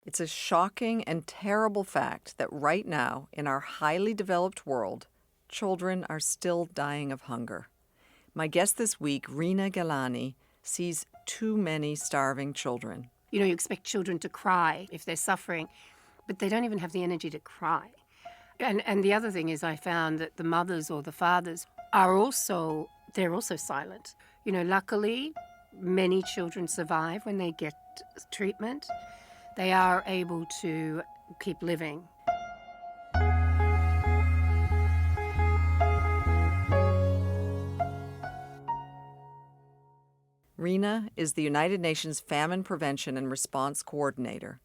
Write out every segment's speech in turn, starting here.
It's a shocking and terrible fact that right now, in our highly developed world, children are still dying of hunger. My guest this week, Reena Ghelani, sees too many starving children. You expect children to cry if they're suffering, but they don't even have the energy to cry. And the other thing is I found that the mothers or the fathers they're also silent. Luckily, many children survive when they get treatment. They are able to keep living. Reena is the United Nations Famine Prevention and Response Coordinator.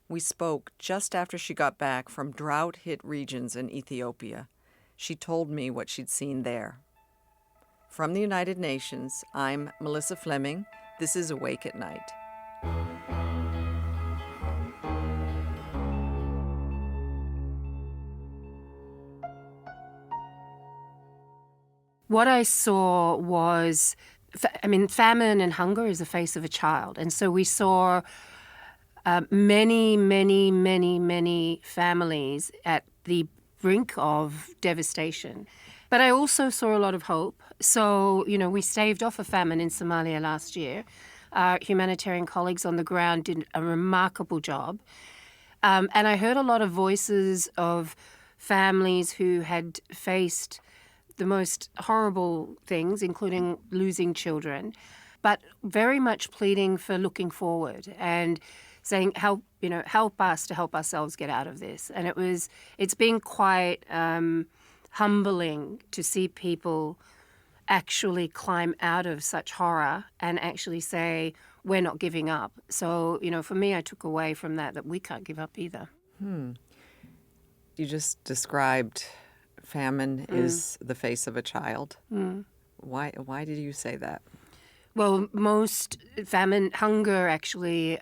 We spoke just after she got back from drought-hit regions in Ethiopia. She told me what she'd seen there. From the United Nations, I'm Melissa Fleming. This is Awake at Night. What I saw was, famine and hunger is the face of a child. And so we saw many, many, many, many families at the brink of devastation. But I also saw a lot of hope. So, we staved off a famine in Somalia last year. Our humanitarian colleagues on the ground did a remarkable job. And I heard a lot of voices of families who had faced the most horrible things, including losing children, but very much pleading for looking forward and saying, help us to help ourselves get out of this. And it's been quite humbling to see people actually climb out of such horror and actually say, we're not giving up. So, for me, I took away from that we can't give up either. You just described famine is the face of a child. Why did you say that? Well, most hunger actually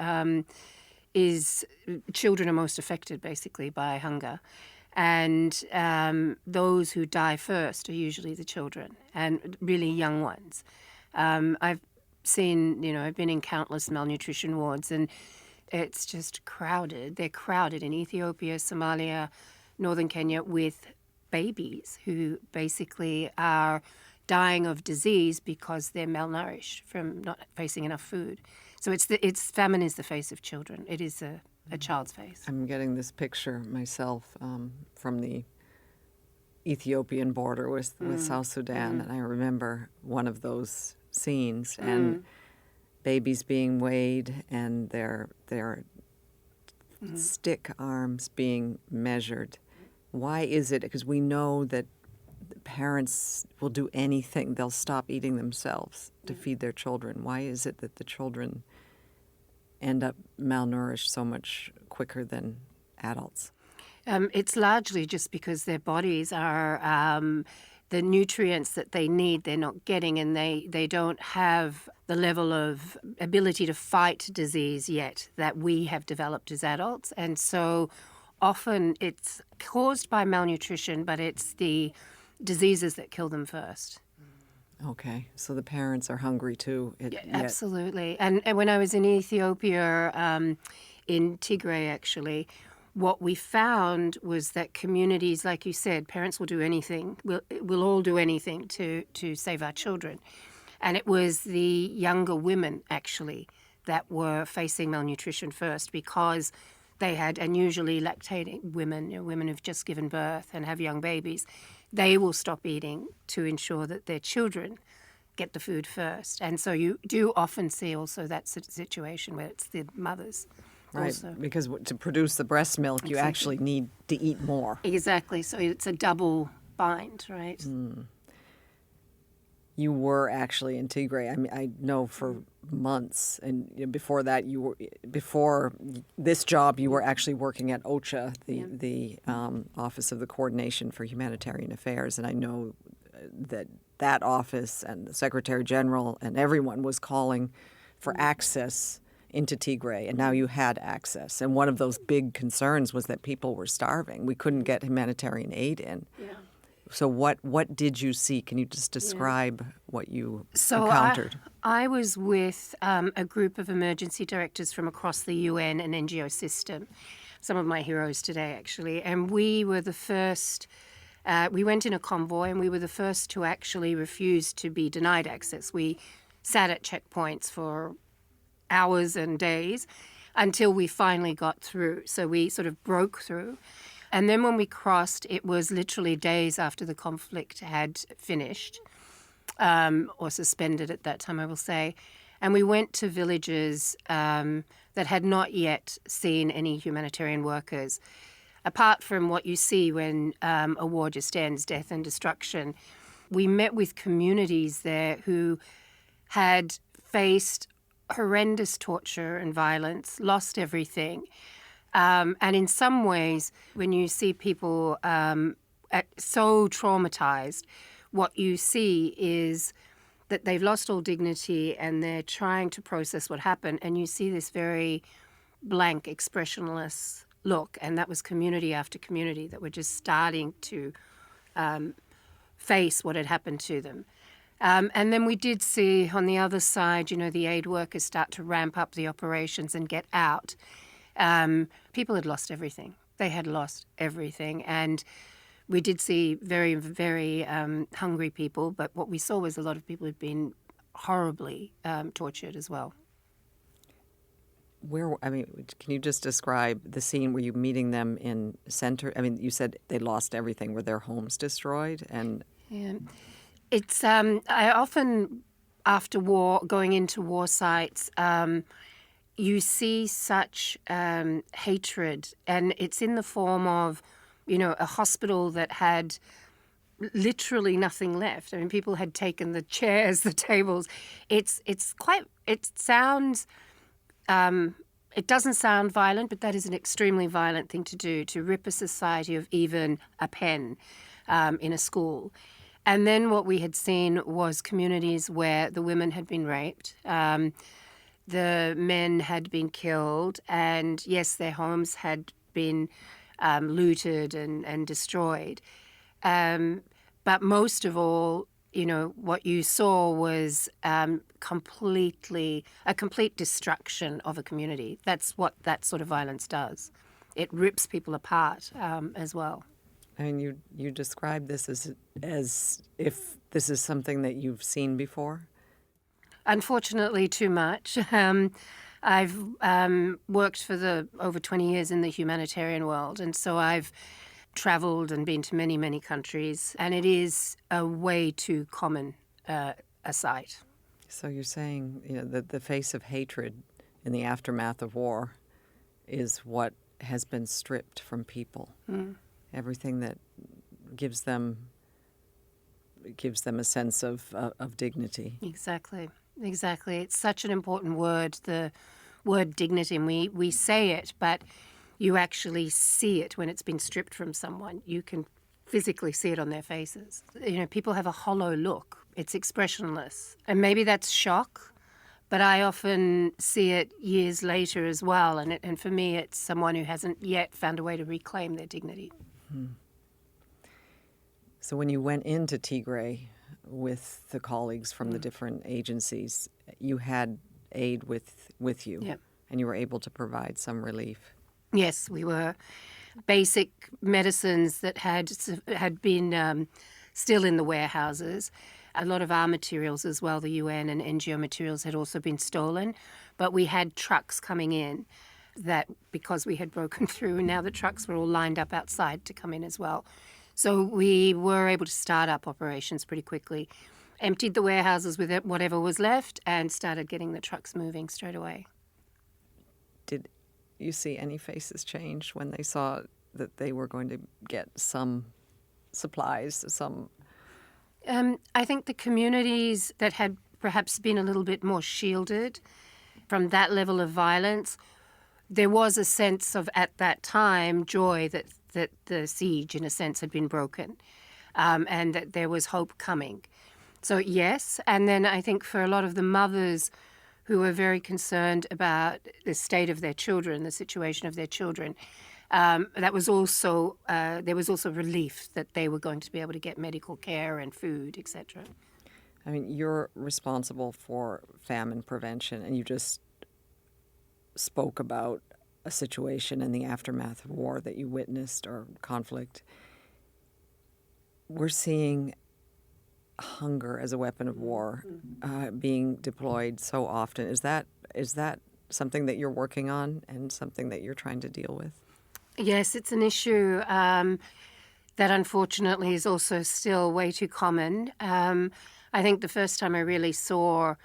is children are most affected basically by hunger. And those who die first are usually the children and really young ones. I've been in countless malnutrition wards and it's just crowded. They're crowded in Ethiopia, Somalia, northern Kenya with babies who basically are dying of disease because they're malnourished from not facing enough food. So famine is the face of children. It is a child's face. I'm getting this picture myself from the Ethiopian border with South Sudan, and I remember one of those scenes and babies being weighed and their stick arms being measured. Why is it? Because we know that parents will do anything. They'll stop eating themselves to feed their children. Why is it that the children end up malnourished so much quicker than adults? It's largely just because their bodies are the nutrients that they need they're not getting, and they don't have the level of ability to fight disease yet that we have developed as adults. And so often it's caused by malnutrition, but it's the diseases that kill them first. Okay, so the parents are hungry too. Absolutely. And when I was in Ethiopia, in Tigray actually, what we found was that communities, like you said, parents will do anything. We'll all do anything to save our children. And it was the younger women actually that were facing malnutrition first because they had, and usually lactating women, women who've just given birth and have young babies, they will stop eating to ensure that their children get the food first. And so you do often see also that situation where it's the mothers. Right, also. Because to produce the breast milk, you actually need to eat more. Exactly, so it's a double bind, right? You were actually in Tigray. I mean, I know for months, and before that, before this job, you were actually working at OCHA, the Office of the Coordination for Humanitarian Affairs, and I know that office and the Secretary General and everyone was calling for access into Tigray, and now you had access. And one of those big concerns was that people were starving. We couldn't get humanitarian aid in. Yeah. So what did you see? Can you just describe what you So encountered? I was with a group of emergency directors from across the UN and NGO system, some of my heroes today, actually. And we were the first, we went in a convoy and we were the first to actually refuse to be denied access. We sat at checkpoints for hours and days until we finally got through. So we sort of broke through. And then when we crossed, it was literally days after the conflict had finished, or suspended at that time, I will say. And we went to villages that had not yet seen any humanitarian workers. Apart from what you see when a war just ends, death and destruction, we met with communities there who had faced horrendous torture and violence, lost everything. And in some ways, when you see people so traumatized, what you see is that they've lost all dignity and they're trying to process what happened. And you see this very blank, expressionless look. And that was community after community that were just starting to face what had happened to them. And then we did see on the other side, the aid workers start to ramp up the operations and get out. People had lost everything. They had lost everything. And we did see very, very hungry people, but what we saw was a lot of people had been horribly tortured as well. Can you just describe the scene? Were you meeting them in center? You said they lost everything. Were their homes destroyed? And yeah. It's I often, after war, going into war sites, you see such hatred, and it's in the form of, a hospital that had literally nothing left. People had taken the chairs, the tables. It sounds, it doesn't sound violent, but that is an extremely violent thing to do, to rip a society of even a pen in a school. And then what we had seen was communities where the women had been raped, the men had been killed, and yes, their homes had been looted and destroyed. But most of all, what you saw was a complete destruction of a community. That's what that sort of violence does. It rips people apart as well. You describe this as if this is something that you've seen before? Unfortunately, too much. I've worked for over 20 years in the humanitarian world, and so I've traveled and been to many, many countries, and it is a way too common a sight. So you're saying that the face of hatred in the aftermath of war is what has been stripped from people. Mm. Everything that gives them a sense of dignity. Exactly. It's such an important word, the word dignity. And we say it, but you actually see it when it's been stripped from someone. You can physically see it on their faces. People have a hollow look. It's expressionless. And maybe that's shock, but I often see it years later as well. And for me, it's someone who hasn't yet found a way to reclaim their dignity. Hmm. So when you went into Tigray with the colleagues from the different agencies, you had aid with you, yep. And you were able to provide some relief. Yes, we were. Basic medicines that had been still in the warehouses. A lot of our materials as well, the UN and NGO materials, had also been stolen. But we had trucks coming in that, because we had broken through, now the trucks were all lined up outside to come in as well. So we were able to start up operations pretty quickly, emptied the warehouses with whatever was left, and started getting the trucks moving straight away. Did you see any faces change when they saw that they were going to get some supplies, some? I think the communities that had perhaps been a little bit more shielded from that level of violence, there was a sense of, at that time, joy that the siege, in a sense, had been broken, and that there was hope coming. So, yes. And then I think for a lot of the mothers who were very concerned about the state of their children, the situation of their children, That was also there was also relief that they were going to be able to get medical care and food, etc. I mean, you're responsible for famine prevention, and you just spoke about a situation in the aftermath of war that you witnessed or conflict. We're seeing hunger as a weapon of war being deployed so often. Is that something that you're working on and something that you're trying to deal with? Yes, it's an issue that unfortunately is also still way too common. I think the first time I really saw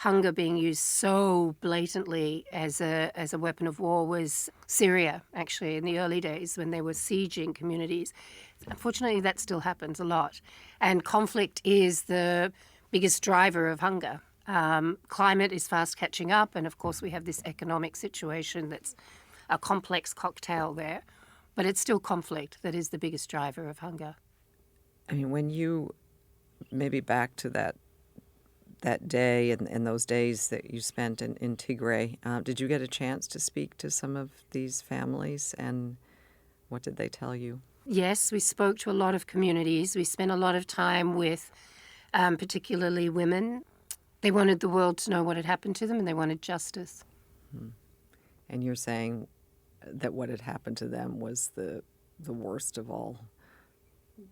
hunger being used so blatantly as a weapon of war was Syria, actually, in the early days when they were sieging communities. Unfortunately, that still happens a lot. And conflict is the biggest driver of hunger. Climate is fast catching up, and of course we have this economic situation that's a complex cocktail there. But it's still conflict that is the biggest driver of hunger. I mean, when you, maybe back to that day and those days that you spent in Tigray, did you get a chance to speak to some of these families, and what did they tell you? Yes, we spoke to a lot of communities. We spent a lot of time with particularly women. They wanted the world to know what had happened to them, and they wanted justice. And you're saying that what had happened to them was the worst of all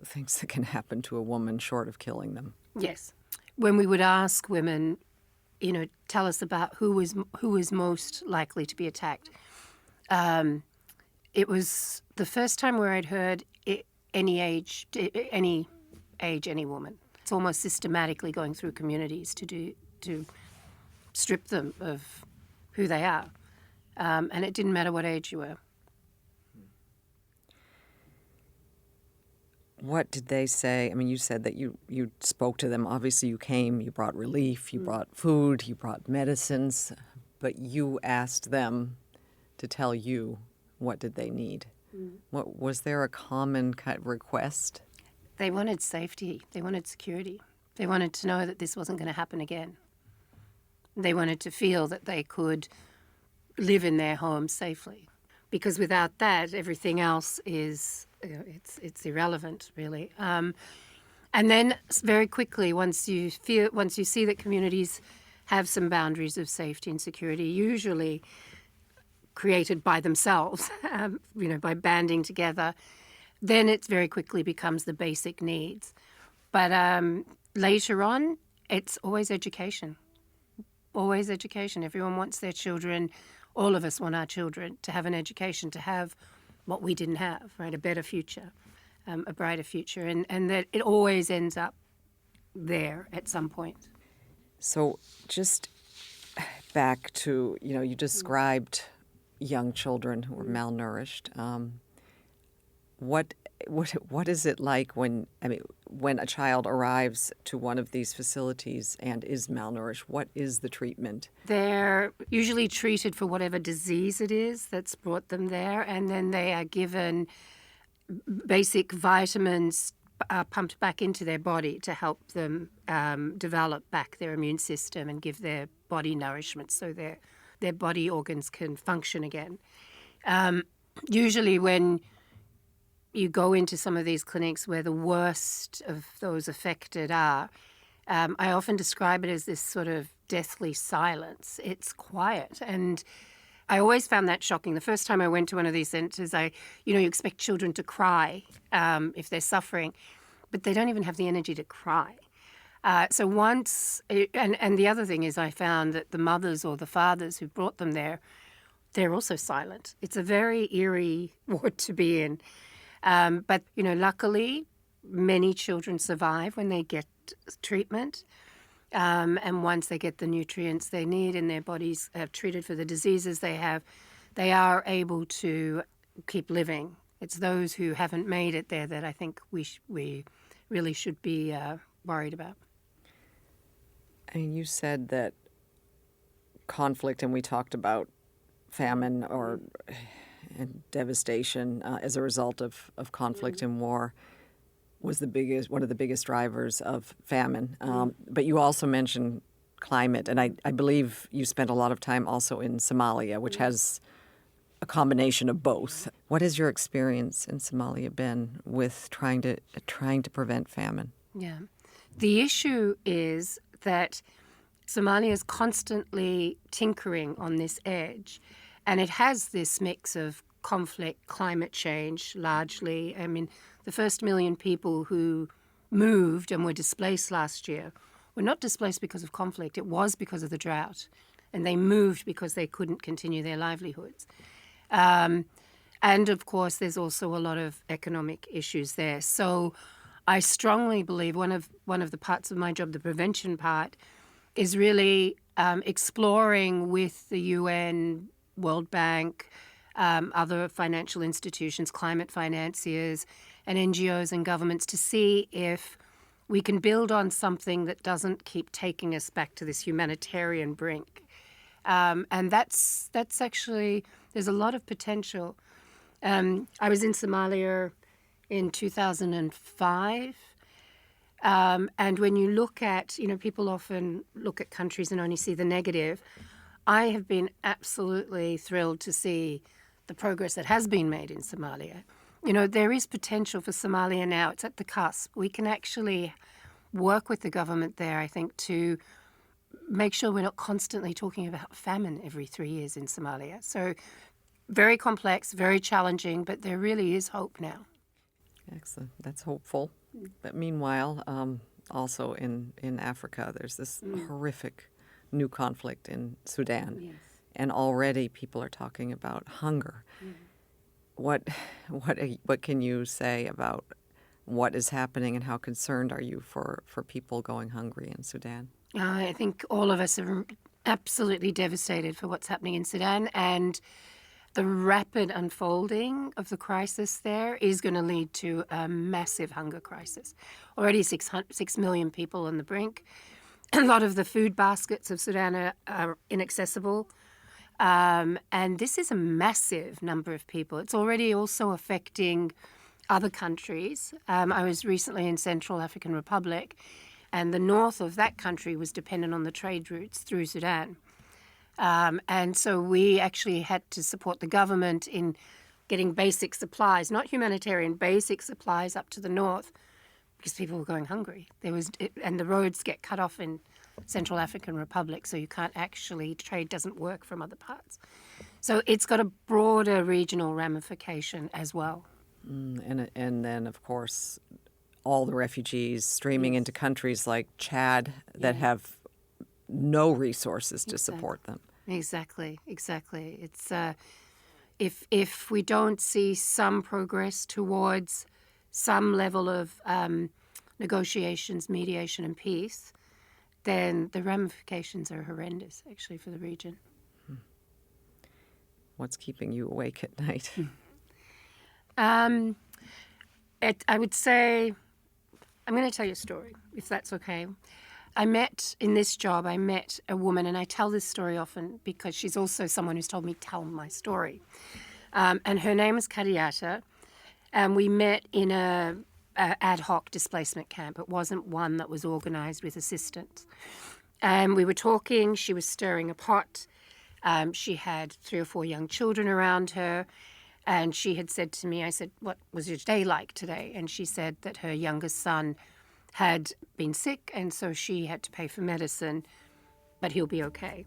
things that can happen to a woman short of killing them. Yes. When we would ask women, tell us about who was most likely to be attacked, it was the first time where I'd heard any age, any woman. It's almost systematically going through communities to strip them of who they are. And it didn't matter what age you were. What did they say? I mean, you said that you spoke to them. Obviously, you came, you brought relief, you brought food, you brought medicines, but you asked them to tell you what did they need. What was there a common kind of request? They wanted safety. They wanted security. They wanted to know that this wasn't going to happen again. They wanted to feel that they could live in their homes safely, because without that, everything else is it's irrelevant, really. And then very quickly, once you see that communities have some boundaries of safety and security, usually created by themselves, by banding together, then it very quickly becomes the basic needs. But later on, it's always education. Always education. Everyone wants their children, all of us want our children to have an education, to have what we didn't have, right? A better future, a brighter future. And that it always ends up there at some point. So just back to, you described young children who were malnourished. What is it like when a child arrives to one of these facilities and is malnourished? What is the treatment? They're usually treated for whatever disease it is that's brought them there, and then they are given basic vitamins pumped back into their body to help them develop back their immune system and give their body nourishment so their body organs can function again. Usually when you go into some of these clinics where the worst of those affected are, I often describe it as this sort of deathly silence. It's quiet. And I always found that shocking. The first time I went to one of these centres, you expect children to cry if they're suffering, but they don't even have the energy to cry. So once, and the other thing is I found that the mothers or the fathers who brought them there, they're also silent. It's a very eerie ward to be in. But, luckily, many children survive when they get treatment. And once they get the nutrients they need and their bodies are treated for the diseases they have, they are able to keep living. It's those who haven't made it there that I think we really should be worried about. I mean, you said that conflict, and we talked about famine and devastation as a result of conflict and war was one of the biggest drivers of famine. But you also mentioned climate, and I believe you spent a lot of time also in Somalia, which has a combination of both. What has your experience in Somalia been with trying to prevent famine? Yeah. The issue is that Somalia is constantly tinkering on this edge, and it has this mix of conflict, climate change, largely. I mean, the first million people who moved and were displaced last year were not displaced because of conflict. It was because of the drought, and they moved because they couldn't continue their livelihoods. And of course, there's also a lot of economic issues there. So I strongly believe one of the parts of my job, the prevention part, is really exploring with the UN, World Bank, other financial institutions, climate financiers, and NGOs and governments to see if we can build on something that doesn't keep taking us back to this humanitarian brink. And that's actually, there's a lot of potential. I was in Somalia in 2005. And when you look at, people often look at countries and only see the negative. I have been absolutely thrilled to see the progress that has been made in Somalia. There is potential for Somalia now. It's at the cusp. We can actually work with the government there, I think, to make sure we're not constantly talking about famine every 3 years in Somalia. So very complex, very challenging, but there really is hope now. Excellent. That's hopeful. But meanwhile, also in Africa, there's this horrific new conflict in Sudan. Yes. And already people are talking about hunger. What can you say about what is happening and how concerned are you for people going hungry in Sudan? I think all of us are absolutely devastated for what's happening in Sudan, and the rapid unfolding of the crisis there is going to lead to a massive hunger crisis. Already 6 million people on the brink. A lot of the food baskets of Sudan are inaccessible. And this is a massive number of people. It's already also affecting other countries. I was recently in Central African Republic, and the north of that country was dependent on the trade routes through Sudan. And so we actually had to support the government in getting basic supplies, not humanitarian, basic supplies up to the north, because people were going hungry. And the roads get cut off in Central African Republic, so you can't actually, trade doesn't work from other parts. So it's got a broader regional ramification as well. And then, of course, all the refugees streaming into countries like Chad that have no resources to support them. Exactly. It's if we don't see some progress towards some level of negotiations, mediation, and peace, then the ramifications are horrendous, actually, for the region. What's keeping you awake at night? I would say, I'm going to tell you a story, if that's okay. In this job, I met a woman, and I tell this story often because she's also someone who's told me, tell my story. And her name is Kadiata, and we met in a ad hoc displacement camp. It wasn't one that was organized with assistance. And we were talking, she was stirring a pot. She had 3 or 4 young children around her. And she had said to me, I said, what was your day like today? And she said that her youngest son had been sick, and so she had to pay for medicine, but he'll be okay.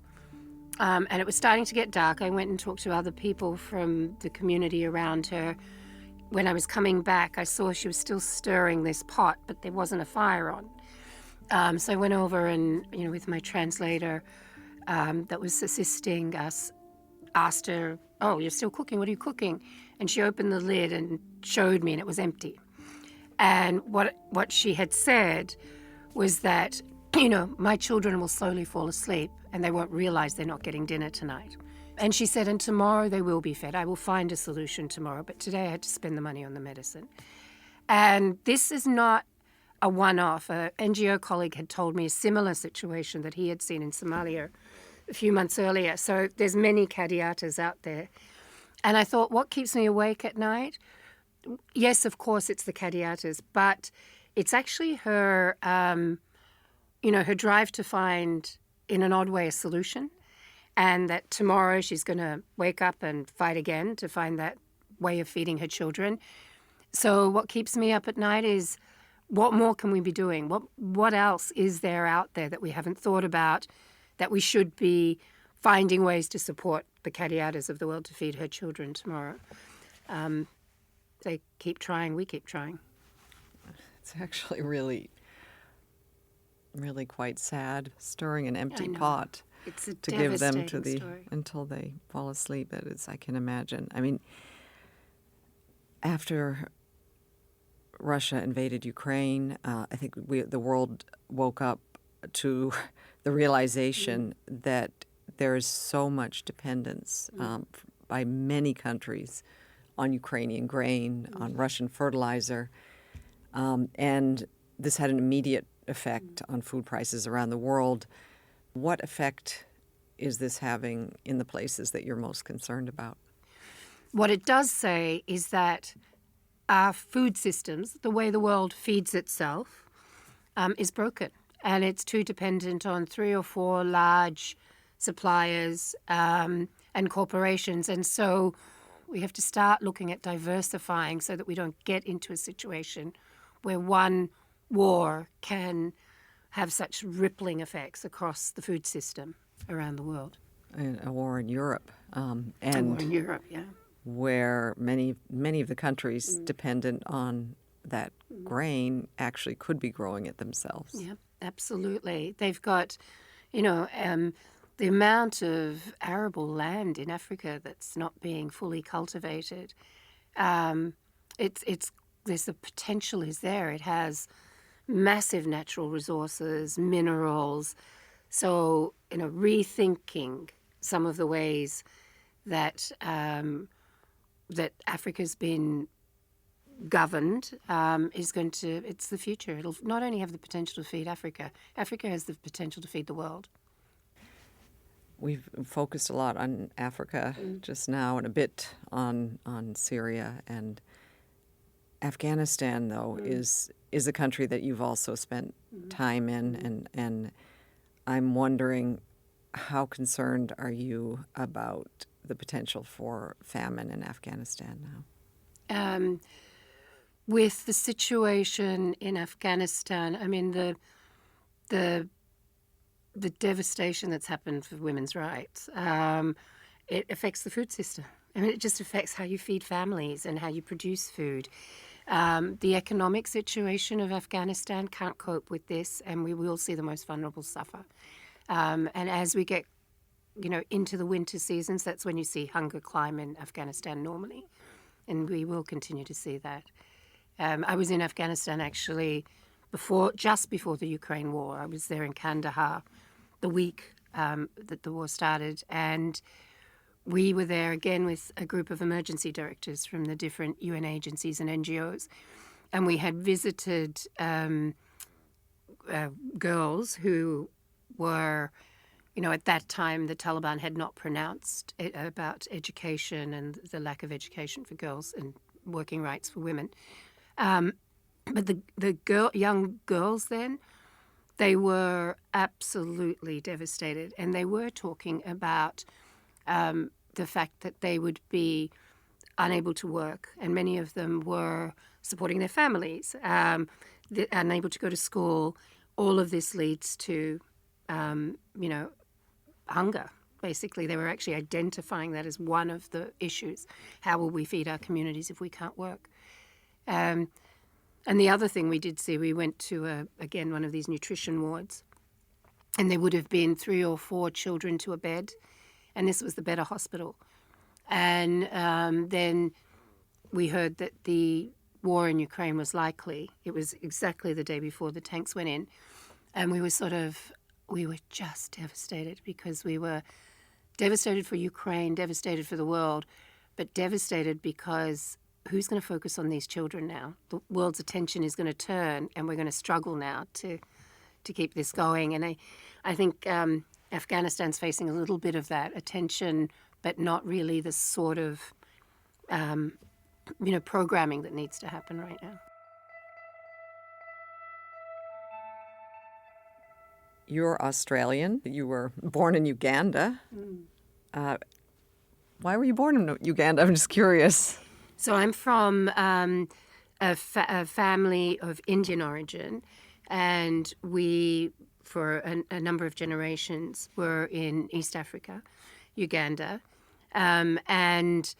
And it was starting to get dark. I went and talked to other people from the community around her. When I was coming back, I saw she was still stirring this pot, but there wasn't a fire on. So I went over and, with my translator that was assisting us, asked her, oh, you're still cooking? What are you cooking? And she opened the lid and showed me, and it was empty. And what she had said was that, my children will slowly fall asleep and they won't realize they're not getting dinner tonight. And she said, and tomorrow they will be fed. I will find a solution tomorrow, but today I had to spend the money on the medicine. And this is not a one-off. An NGO colleague had told me a similar situation that he had seen in Somalia a few months earlier. So there's many Kadiatas out there. And I thought, what keeps me awake at night? Yes, of course, it's the Kadiatas, but it's actually her, her drive to find, in an odd way, a solution. and that tomorrow she's going to wake up and fight again to find that way of feeding her children. So what keeps me up at night is, what more can we be doing? What else is there out there that we haven't thought about, that we should be finding ways to support the Kadiatas of the world to feed her children tomorrow? They keep trying, we keep trying. It's actually really, really quite sad, stirring an I empty know. pot It's a to give them devastating story. until they fall asleep. That is, I can imagine. I mean, after Russia invaded Ukraine, I think the world woke up to the realization that there is so much dependence by many countries on Ukrainian grain, on Russian fertilizer, and this had an immediate effect on food prices around the world. What effect is this having in the places that you're most concerned about? What it does say is that our food systems, the way the world feeds itself, is broken. And it's too dependent on 3 or 4 large suppliers and corporations. And so we have to start looking at diversifying so that we don't get into a situation where one war can have such rippling effects across the food system around the world. And a war in Europe, A war and in Europe, yeah. where many of the countries dependent on that grain actually could be growing it themselves. Yeah, absolutely. They've got, the amount of arable land in Africa that's not being fully cultivated. There's the potential is there. It has massive natural resources, minerals. So, rethinking some of the ways that that Africa's been governed it's the future. It'll not only have the potential to feed Africa, Africa has the potential to feed the world. We've focused a lot on Africa just now and a bit on Syria, and Afghanistan, though, is a country that you've also spent time in, and I'm wondering, how concerned are you about the potential for famine in Afghanistan now? With the situation in Afghanistan, I mean, the devastation that's happened for women's rights, it affects the food system. I mean, it just affects how you feed families and how you produce food. The economic situation of Afghanistan can't cope with this, and we will see the most vulnerable suffer. And as we get, into the winter seasons, that's when you see hunger climb in Afghanistan normally, and we will continue to see that. I was in Afghanistan actually just before the Ukraine war. I was there in Kandahar the week that the war started, and we were there again with a group of emergency directors from the different UN agencies and NGOs, and we had visited girls who were, at that time the Taliban had not pronounced about education and the lack of education for girls and working rights for women. But the young girls then, they were absolutely devastated, and they were talking about the fact that they would be unable to work, and many of them were supporting their families, unable to go to school. All of this leads to, hunger. Basically, they were actually identifying that as one of the issues. How will we feed our communities if we can't work? And the other thing we did see, we went to, again, one of these nutrition wards, and there would have been 3 or 4 children to a bed, and this was the Better Hospital. And then we heard that the war in Ukraine was likely. It was exactly the day before the tanks went in, and we were just devastated, because we were devastated for Ukraine, devastated for the world, but devastated because who's going to focus on these children now? The world's attention is going to turn, and we're going to struggle now to keep this going. And I think Afghanistan's facing a little bit of that attention, but not really the sort of programming that needs to happen right now. You're Australian. You were born in Uganda. Why were you born in Uganda? I'm just curious. So I'm from a family of Indian origin, and we, for a number of generations, were in East Africa, Uganda. And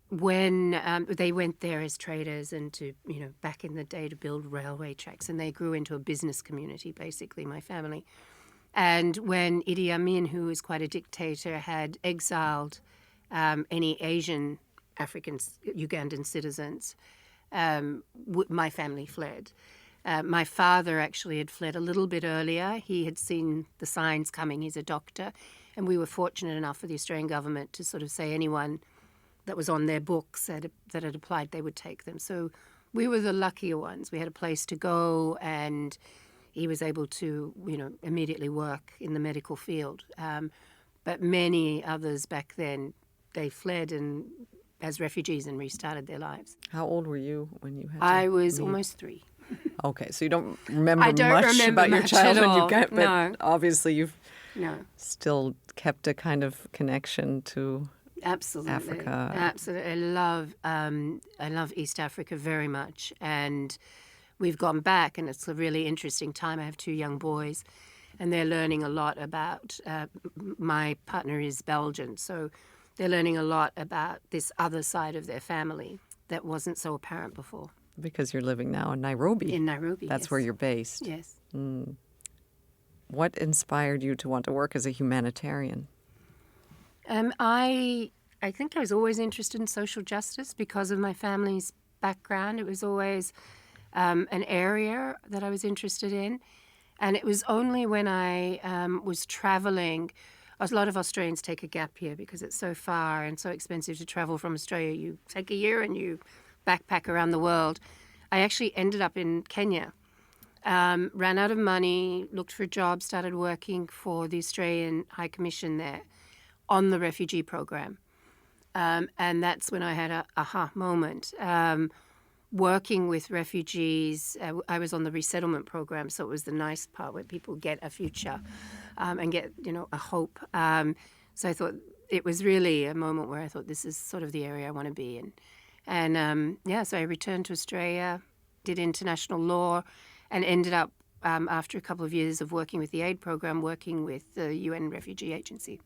when they went there as traders and to, back in the day to build railway tracks, and they grew into a business community, basically, my family. And when Idi Amin, who was quite a dictator, had exiled any Asian Africans, Ugandan citizens, my family fled. My father actually had fled a little bit earlier. He had seen the signs coming. He's a doctor. And we were fortunate enough for the Australian government to sort of say anyone that was on their books that had applied, they would take them. So we were the luckier ones. We had a place to go, and he was able to, immediately work in the medical field. But many others back then, they fled and as refugees and restarted their lives. How old were you when you had I to was leave? almost 3. Okay, so you don't remember I don't much remember about your much at childhood, all. but No. obviously you've No, still kept a kind of connection to absolutely. Africa. Absolutely. I love East Africa very much. And we've gone back, and it's a really interesting time. I have 2 young boys, and they're learning a lot about, my partner is Belgian, so they're learning a lot about this other side of their family that wasn't so apparent before. Because you're living now in Nairobi. In Nairobi, That's yes. where you're based. Yes. What inspired you to want to work as a humanitarian? I think I was always interested in social justice because of my family's background. It was always an area that I was interested in. And it was only when I was traveling, a lot of Australians take a gap year because it's so far and so expensive to travel from Australia. You take a year and you backpack around the world. I actually ended up in Kenya. Ran out of money, looked for a job, started working for the Australian High Commission there on the refugee program. And that's when I had a aha moment. Working with refugees, I was on the resettlement program, so it was the nice part where people get a future and get, a hope. So I thought it was really a moment where I thought this is sort of the area I want to be in. And so I returned to Australia, did international law, and ended up, after a couple of years of working with the aid program, working with the UN Refugee Agency.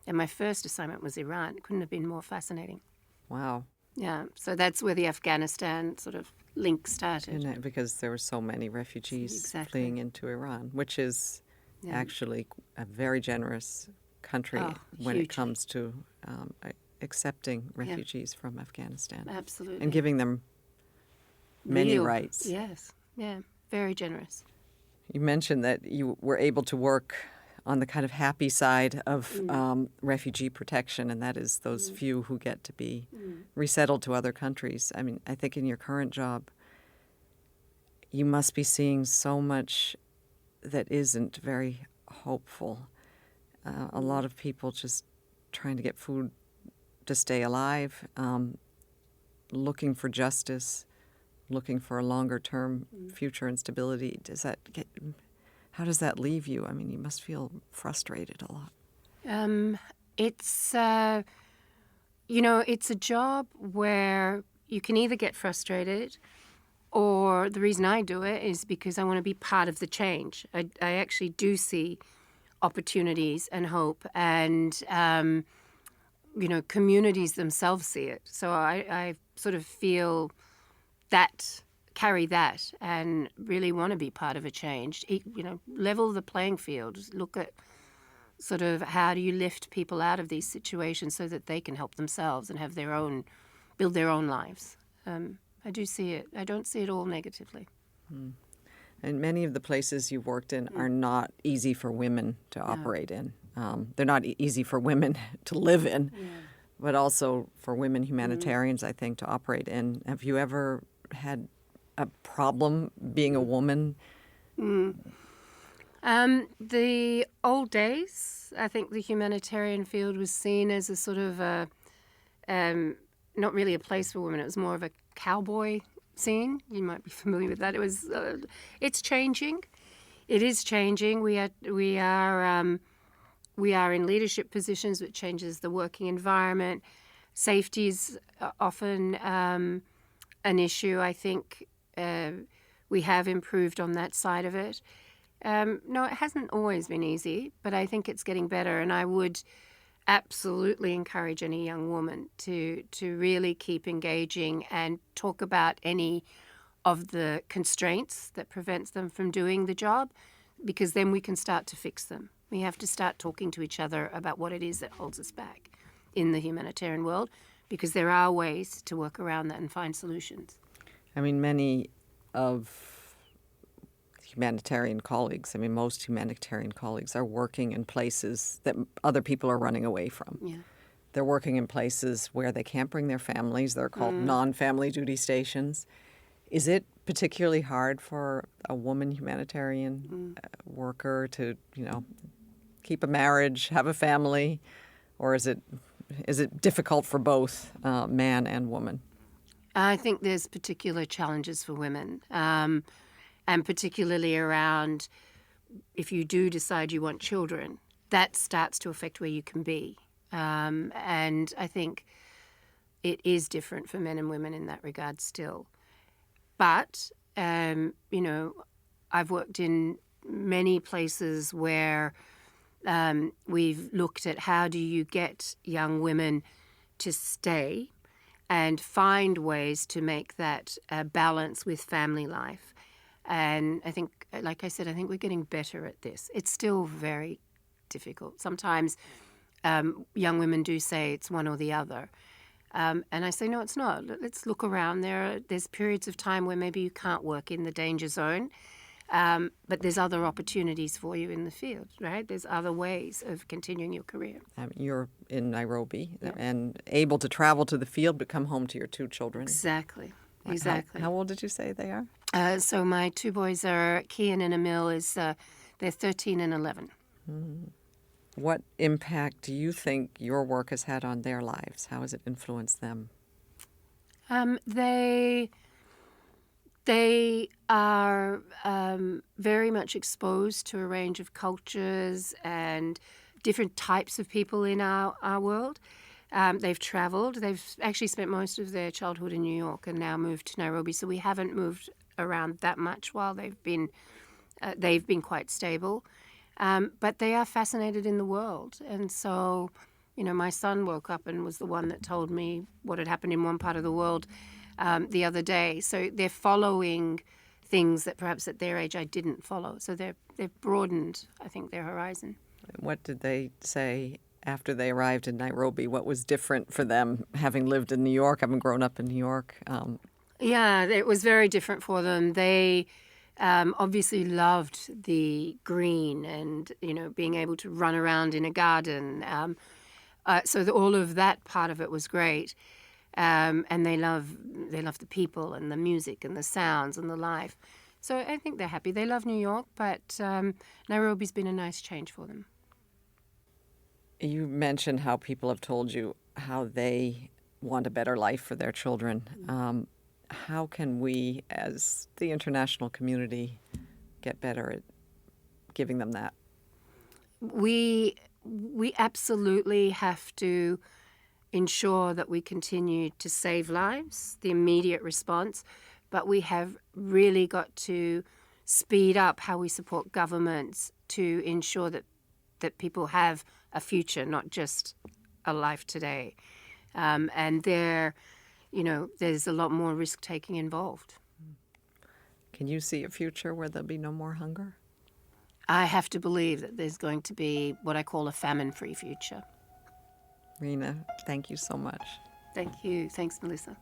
And my first assignment was Iran. It couldn't have been more fascinating. Wow. Yeah, so that's where the Afghanistan sort of link started. Isn't it? Because there were so many refugees Exactly. fleeing into Iran, which is actually a very generous country when it hugely. comes to accepting refugees from Afghanistan. Absolutely. And giving them many Real- rights. Yes, yeah, very generous. You mentioned that you were able to work on the kind of happy side of refugee protection, and that is those few who get to be resettled to other countries. I mean, I think in your current job, you must be seeing so much that isn't very hopeful. A lot of people just trying to get food to stay alive, looking for justice, looking for a longer-term future and stability. How does that leave you? I mean, you must feel frustrated a lot. It's, it's a job where you can either get frustrated, or the reason I do it is because I want to be part of the change. I actually do see opportunities and hope, and, communities themselves see it. So I sort of feel carry that and really want to be part of a change. Level the playing field. Look at sort of how do you lift people out of these situations so that they can help themselves and have build their own lives. I do see it. I don't see it all negatively. And many of the places you've worked in are not easy for women to operate in. They're not easy for women to live in, but also for women humanitarians, I think, to operate in. Have you ever had a problem being a woman? The old days, I think the humanitarian field was seen as a sort of not really a place for women. It was more of a cowboy scene. You might be familiar with that. It's changing. It is changing. We are in leadership positions, which changes the working environment. Safety is often an issue. I think we have improved on that side of it. No, it hasn't always been easy, but I think it's getting better. And I would absolutely encourage any young woman to really keep engaging and talk about any of the constraints that prevents them from doing the job, because then we can start to fix them. We have to start talking to each other about what it is that holds us back in the humanitarian world, because there are ways to work around that and find solutions. I mean, many of humanitarian colleagues, most humanitarian colleagues are working in places that other people are running away from. Yeah. They're working in places where they can't bring their families. They're called non-family duty stations. Is it particularly hard for a woman humanitarian worker to, keep a marriage, have a family, or is it difficult for both man and woman? I think there's particular challenges for women, and particularly around if you do decide you want children, that starts to affect where you can be. And I think it is different for men and women in that regard still. But, I've worked in many places where we've looked at how do you get young women to stay and find ways to make that balance with family life. And I think, like I said, I think we're getting better at this. It's still very difficult. Sometimes young women do say it's one or the other. And I say, no, it's not. Let's look around. There's periods of time where maybe you can't work in the danger zone, but there's other opportunities for you in the field, right? There's other ways of continuing your career. You're in Nairobi and able to travel to the field but come home to your two children. Exactly. How old did you say they are? So my two boys are, Kian and Emil, they're 13 and 11. Mm. What impact do you think your work has had on their lives? How has it influenced them? They are very much exposed to a range of cultures and different types of people in our world. They've traveled. They've actually spent most of their childhood in New York and now moved to Nairobi. So we haven't moved around that much while they've been quite stable. But they are fascinated in the world. And so, my son woke up and was the one that told me what had happened in one part of the world the other day. So they're following things that perhaps at their age I didn't follow. So they've broadened, I think, their horizon. What did they say after they arrived in Nairobi? What was different for them, having lived in New York, having grown up in New York? Yeah, it was very different for them. They obviously loved the green and, being able to run around in a garden. So all of that part of it was great. And they love the people and the music and the sounds and the life. So I think they're happy. They love New York, but Nairobi's been a nice change for them. You mentioned how people have told you how they want a better life for their children. How can we, as the international community, get better at giving them that? We absolutely have to ensure that we continue to save lives, the immediate response, but we have really got to speed up how we support governments to ensure that people have a future, not just a life today. And there's a lot more risk-taking involved. Can you see a future where there'll be no more hunger? I have to believe that there's going to be what I call a famine-free future. Reena, thank you so much. Thank you. Thanks, Melissa.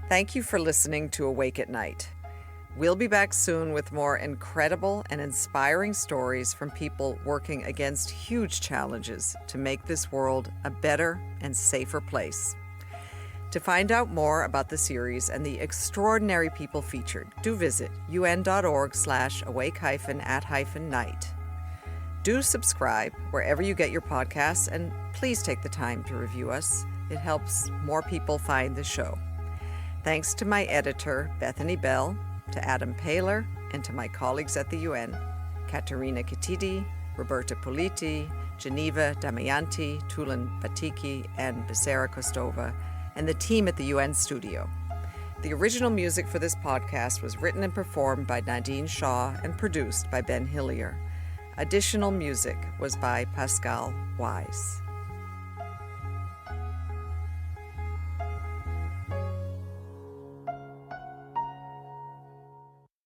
Thank you for listening to Awake at Night. We'll be back soon with more incredible and inspiring stories from people working against huge challenges to make this world a better and safer place. To find out more about the series and the extraordinary people featured, do visit un.org/awake-at-night. Do subscribe wherever you get your podcasts, and please take the time to review us. It helps more people find the show. Thanks to my editor, Bethany Bell, to Adam Paler, and to my colleagues at the UN, Katerina Kitidi, Roberta Politi, Geneva Damayanti, Tulan Batiki, and Becerra Kostova, and the team at the UN studio. The original music for this podcast was written and performed by Nadine Shaw and produced by Ben Hillier. Additional music was by Pascal Wise.